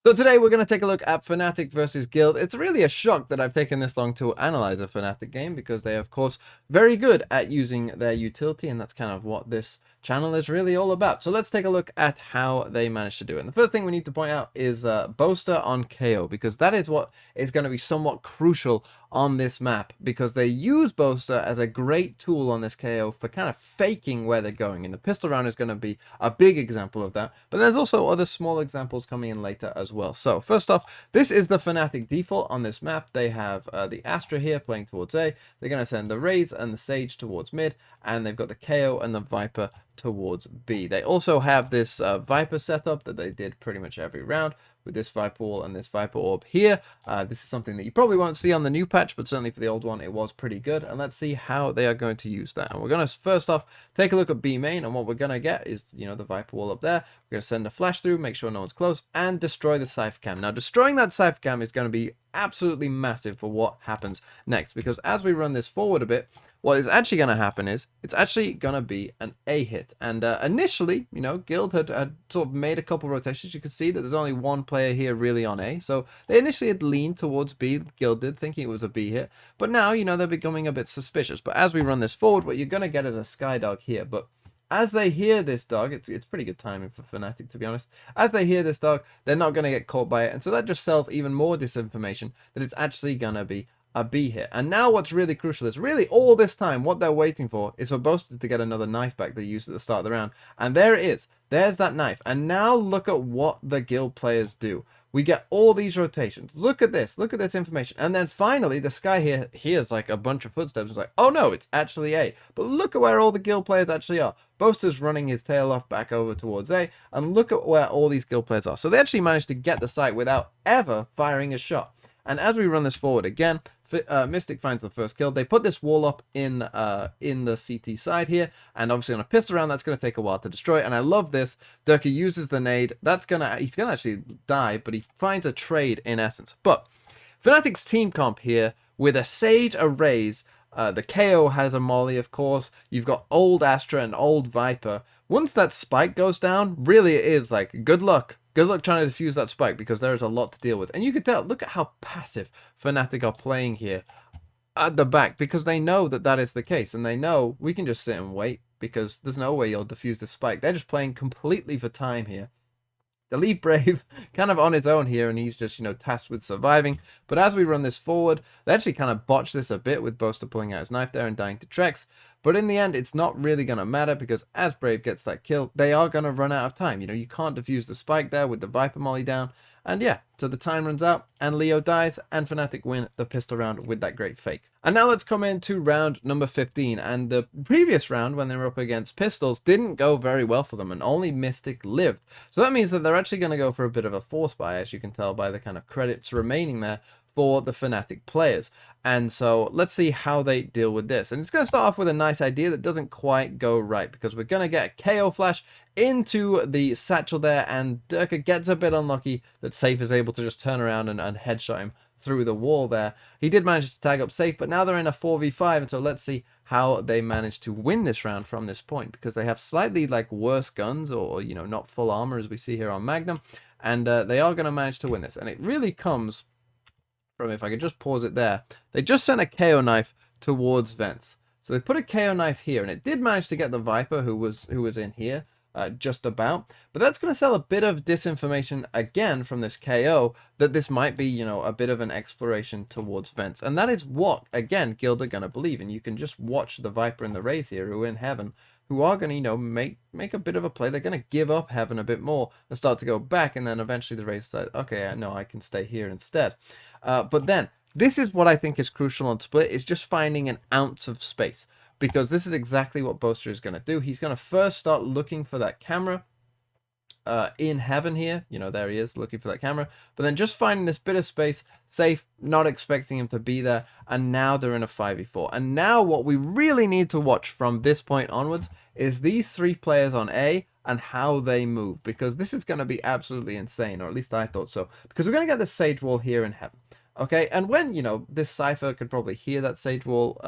So today we're going to take a look at Fnatic versus Guild. It's really a shock that I've taken this long to analyze a Fnatic game because they are, of course, very good at using their utility, and that's kind of what this channel is really all about. So let's take a look at how they managed to do it. And the first thing we need to point out is Boaster on KO, because that is what is going to be somewhat crucial on this map, because they use Boaster as a great tool on this KO for kind of faking where they're going, and the pistol round is going to be a big example of that, but there's also other small examples coming in later as well. So first off, this is the Fnatic default on this map. They have the Astra here playing towards A, they're going to send the Raze and the Sage towards mid, and they've got the KO and the Viper towards B. They also have this Viper setup that they did pretty much every round, with this Viper Wall and this Viper Orb here. This is something that you probably won't see on the new patch, but certainly for the old one, it was pretty good. And let's see how they are going to use that. And we're going to first off take a look at B main, and what we're going to get is, the Viper Wall up there. We're going to send a flash through, make sure no one's close, and destroy the Cypher Cam. Now, destroying that Cypher Cam is going to be absolutely massive for what happens next, because as we run this forward a bit, what is actually going to happen is it's actually going to be an A hit. And initially, Guild had sort of made a couple rotations. You can see that there's only one player here really on A. So they initially had leaned towards B, Guild did, thinking it was a B hit. But now, they're becoming a bit suspicious. But as we run this forward, what you're going to get is a Skydog here. But as they hear this dog, it's pretty good timing for Fnatic, to be honest. As they hear this dog, they're not going to get caught by it. And so that just sells even more disinformation that it's actually going to be a B hit. And now what's really crucial is really all this time what they're waiting for is for Boaster to get another knife back they used at the start of the round. And there it is. There's that knife. And now look at what the Guild players do. We get all these rotations. Look at this. Look at this information. And then finally, the Sky here hears like a bunch of footsteps. It's like, oh no, it's actually A. But look at where all the Guild players actually are. Boaster's running his tail off back over towards A. And look at where all these Guild players are. So they actually managed to get the site without ever firing a shot. And as we run this forward again, Mystic finds the first kill. They put this wall up in the CT side here, and obviously on a pistol round that's going to take a while to destroy. And I love this. Durka uses the nade. He's gonna actually die, but he finds a trade in essence. But Fnatic's team comp here with a Sage, a Raze, the KO has a Molly, of course. You've got old Astra and old Viper. Once that spike goes down, really it is like good luck. Good luck trying to defuse that spike, because there is a lot to deal with. And you can tell, look at how passive Fnatic are playing here at the back, because they know that that is the case. And they know we can just sit and wait, because there's no way you'll defuse the spike. They're just playing completely for time here. They leave Brave kind of on his own here, and he's just, tasked with surviving. But as we run this forward, they actually kind of botch this a bit with Boaster pulling out his knife there and dying to Trex. But in the end, it's not really going to matter, because as Brave gets that kill, they are going to run out of time. You can't defuse the spike there with the Viper Molly down. And yeah, so the time runs out, and Leo dies, and Fnatic win the pistol round with that great fake. And now let's come into round number 15. And the previous round, when they were up against pistols, didn't go very well for them, and only Mystic lived. So that means that they're actually going to go for a bit of a force buy, as you can tell by the kind of credits remaining there for the Fnatic players. And so let's see how they deal with this. And it's going to start off with a nice idea that doesn't quite go right, because we're going to get a KO flash into the satchel there, and Durka gets a bit unlucky that Safe is able to just turn around and headshot him through the wall there. He did manage to tag up Safe, but now they're in a 4v5, and so let's see how they manage to win this round from this point, because they have slightly worse guns, or not full armor as we see here on Magnum, and they are going to manage to win this. And it really comes from, if I could just pause it there, they just sent a KO knife towards Vents. So they put a KO knife here, and it did manage to get the Viper who was in here just about. But that's going to sell a bit of disinformation again from this KO that this might be, a bit of an exploration towards Vents. And that is what, again, Guild are going to believe. And you can just watch the Viper and the Raze here, who are in Heaven, who are going to, make a bit of a play. They're going to give up Heaven a bit more and start to go back, and then eventually the Raze said, okay, no, I can stay here instead. But then, this is what I think is crucial on Split, is just finding an ounce of space, because this is exactly what Boaster is going to do. He's going to first start looking for that camera in Heaven here. There he is, looking for that camera. But then just finding this bit of space, Safe, not expecting him to be there. And now they're in a 5v4. And now what we really need to watch from this point onwards is these three players on A and how they move. Because this is going to be absolutely insane, or at least I thought so. Because we're going to get the Sage Wall here in Heaven. Okay, and when, this Cypher could probably hear that Sage Wall,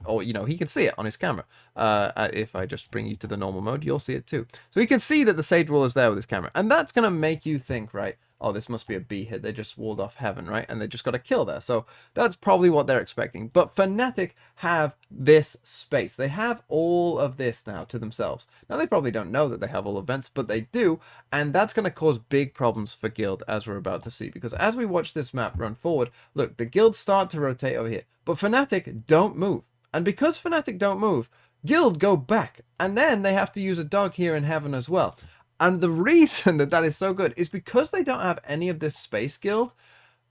or he can see it on his camera. If I just bring you to the normal mode, you'll see it too. So he can see that the Sage Wall is there with his camera, and that's going to make you think, right, oh, this must be a B hit. They just walled off heaven, right? And they just got a kill there. So that's probably what they're expecting. But Fnatic have this space. They have all of this now to themselves. Now, they probably don't know that they have all events, but they do. And that's going to cause big problems for Guild, as we're about to see. Because as we watch this map run forward, look, the Guild start to rotate over here. But Fnatic don't move. And because Fnatic don't move, Guild go back. And then they have to use a dog here in heaven as well. And the reason that that is so good is because they don't have any of this space, Guild.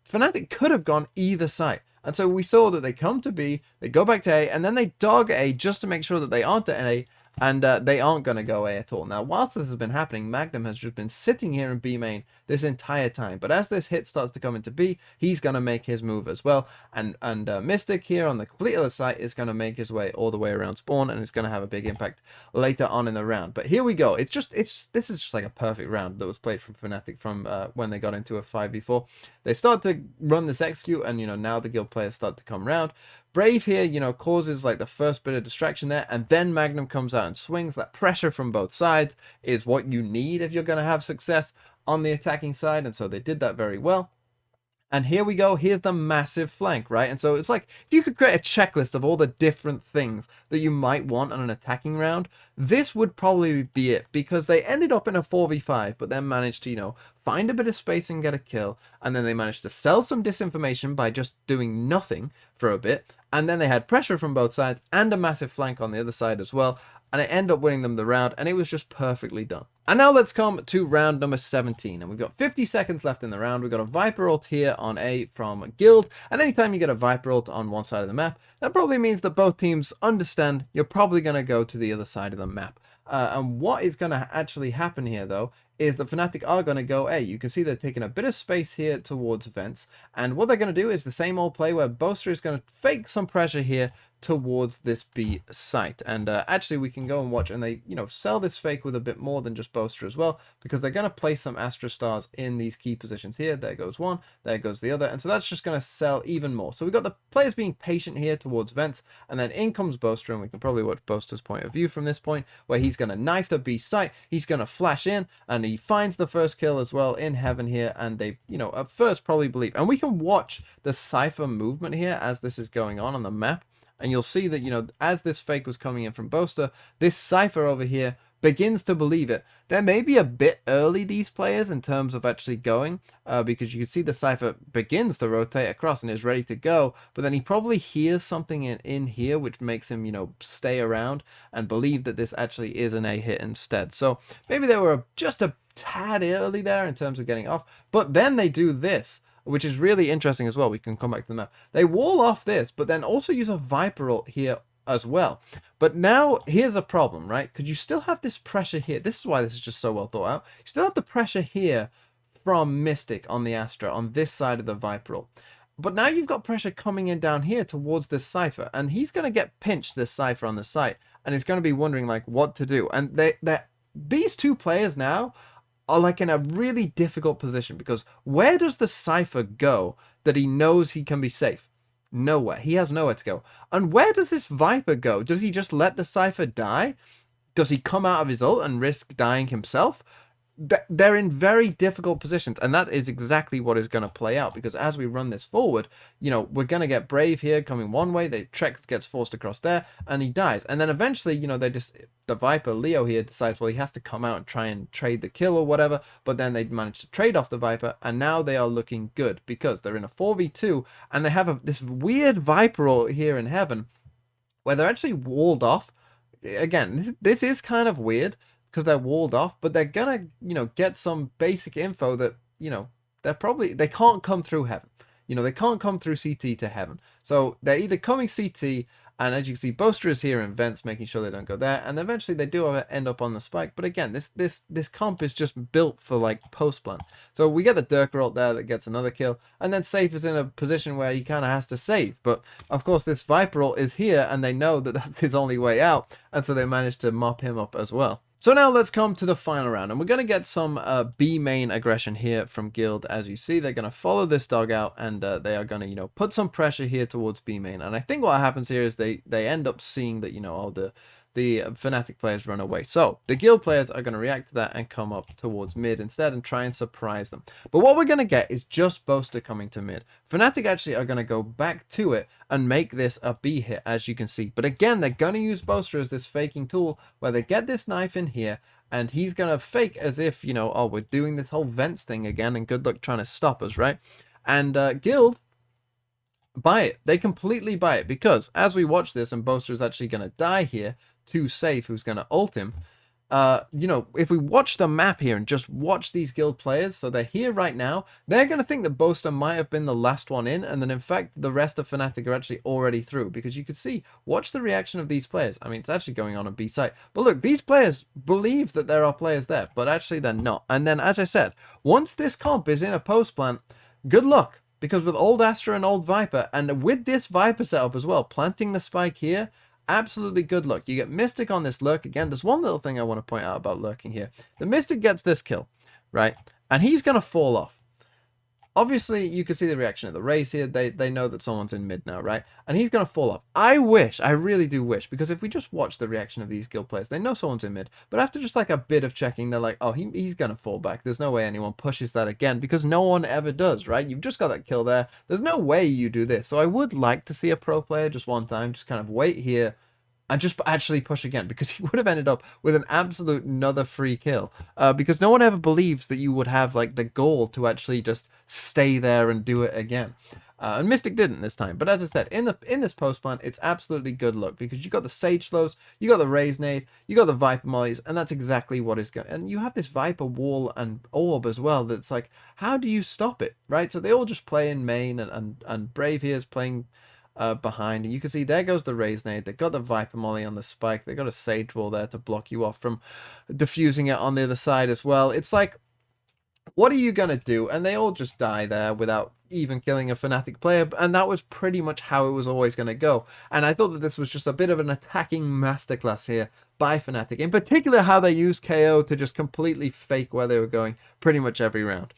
Fnatic could have gone either side. And so we saw that they come to B, they go back to A, and then they dog A just to make sure that they aren't at A, and they aren't going to go A at all. Now, whilst this has been happening, Magnum has just been sitting here in B main this entire time. But as this hit starts to come into B, he's going to make his move as well. And Mystic here on the complete other side is going to make his way all the way around spawn, and it's going to have a big impact later on in the round. But here we go. This is just like a perfect round that was played from Fnatic from when they got into a 5v4. They start to run this execute, and now the Guild players start to come round. Brave here, causes like the first bit of distraction there, and then Magnum comes out and swings. That pressure from both sides is what you need if you're going to have success on the attacking side, and so they did that very well. And here we go, here's the massive flank, right? And so it's like, if you could create a checklist of all the different things that you might want on an attacking round, this would probably be it, because they ended up in a 4v5, but then managed to, find a bit of space and get a kill, and then they managed to sell some disinformation by just doing nothing for a bit, and then they had pressure from both sides, and a massive flank on the other side as well, and it ended up winning them the round, and it was just perfectly done. And now let's come to round number 17, and we've got 50 seconds left in the round. We've got a Viper ult here on A from Guild, and anytime you get a Viper ult on one side of the map, that probably means that both teams understand you're probably going to go to the other side of the map. And what is going to actually happen here, though, is that Fnatic are going to go A. You can see they're taking a bit of space here towards vents, and what they're going to do is the same old play where Boaster is going to fake some pressure here towards this B site. And actually we can go and watch, and they sell this fake with a bit more than just Boaster as well, because they're going to place some Astra stars in these key positions here. There goes one, there goes the other, and so that's just going to sell even more. So we've got the players being patient here towards vents, and then in comes Boaster, and we can probably watch Boaster's point of view from this point, where he's going to knife the B site, he's going to flash in, and he finds the first kill as well in heaven here, and they at first probably believe, and we can watch the Cypher movement here as this is going on the map. And you'll see that, as this fake was coming in from Boaster, this Cypher over here begins to believe it. They're maybe a bit early, these players, in terms of actually going, because you can see the Cypher begins to rotate across and is ready to go, but then he probably hears something in here which makes him, stay around and believe that this actually is an A hit instead. So maybe they were just a tad early there in terms of getting off, but then they do this, which is really interesting as well. We can come back to the map. They wall off this, but then also use a Viper ult here as well. But now, here's a problem, right? Because you still have this pressure here. This is why this is just so well thought out. You still have the pressure here from Mystic on the Astra, on this side of the Viper ult. But now you've got pressure coming in down here towards this Cypher, and he's going to get pinched, this Cypher on the site, and he's going to be wondering, like, what to do. And these two players now are like in a really difficult position, because where does the Cypher go that he knows he can be safe? Nowhere. He has nowhere to go. And where does this Viper go? Does he just let the Cypher die? Does he come out of his ult and risk dying himself? They're in very difficult positions, and that is exactly what is going to play out, because as we run this forward, we're going to get Brave here coming one way, the Trex gets forced across there, and he dies, and then eventually, the Viper, Leo here, decides, well, he has to come out and try and trade the kill or whatever, but then they manage to trade off the Viper, and now they are looking good, because they're in a 4v2, and they have this weird Viper ult here in heaven, where they're actually walled off. Again, this is kind of weird, because they're walled off, but they're gonna, get some basic info that, they can't come through heaven. They can't come through CT to heaven. So they're either coming CT, and as you can see, Boaster is here in vents, making sure they don't go there, and eventually they do end up on the spike. But again, this comp is just built for like post plant. So we get the Durker ult there that gets another kill, and then Safe is in a position where he kind of has to save. But of course, this Viper ult is here, and they know that that's his only way out, and so they manage to mop him up as well. So now let's come to the final round, and we're going to get some B main aggression here from Guild. As you see, they're going to follow this dog out, and they are going to, put some pressure here towards B main. And I think what happens here is they end up seeing that, oh, the Fnatic players run away. So the Guild players are going to react to that and come up towards mid instead and try and surprise them. But what we're going to get is just Boaster coming to mid. Fnatic actually are going to go back to it and make this a B hit, as you can see. But again, they're going to use Boaster as this faking tool where they get this knife in here and he's going to fake as if, you know, oh, we're doing this whole vents thing again and good luck trying to stop us, right? And Guild buy it. They completely buy it because as we watch this and Boaster is actually going to die here to Safe, who's going to ult him. You know, if we watch the map here and just watch these Guild players, so they're here right now, they're going to think that Boaster might have been the last one in, and then in fact the rest of Fnatic are actually already through, because you could see, watch the reaction of these players. I mean, it's actually going on B site, but look, these players believe that there are players there, but actually they're not. And then, as I said, once this comp is in a post plant, good luck, because with old Astra and old Viper, and with this Viper setup as well, planting the spike here, absolutely good luck. You get Mystic on this lurk again. There's one little thing I want to point out about lurking here. The Mystic gets this kill, right? And he's going to fall off. Obviously, you can see the reaction of the race here. They know that someone's in mid now, right? And he's going to fall off. I really do wish, because if we just watch the reaction of these Guild players, they know someone's in mid. But after just like a bit of checking, they're like, oh, he's going to fall back. There's no way anyone pushes that again, because no one ever does, right? You've just got that kill there. There's no way you do this. So I would like to see a pro player just one time, just kind of wait here, and just actually push again, because he would have ended up with an absolute another free kill, because no one ever believes that you would have like the goal to actually just stay there and do it again. And Mystic didn't this time, but as I said, in this post plant, it's absolutely good luck, because you got the Sage slows, you got the Raise Nade, you got the Viper mollies, and that's exactly what is going. And you have this Viper wall and orb as well. That's like, how do you stop it, right? So they all just play in main, and Brave here is playing behind, and you can see there goes the Raise Nade. They got the Viper molly on the spike. They got a Sage wall there to block you off from diffusing it on the other side as well. It's like, what are you gonna do? And they all just die there without even killing a Fnatic player, and that was pretty much how it was always gonna go. And I thought that this was just a bit of an attacking masterclass here by Fnatic, in particular how they used KO to just completely fake where they were going pretty much every round.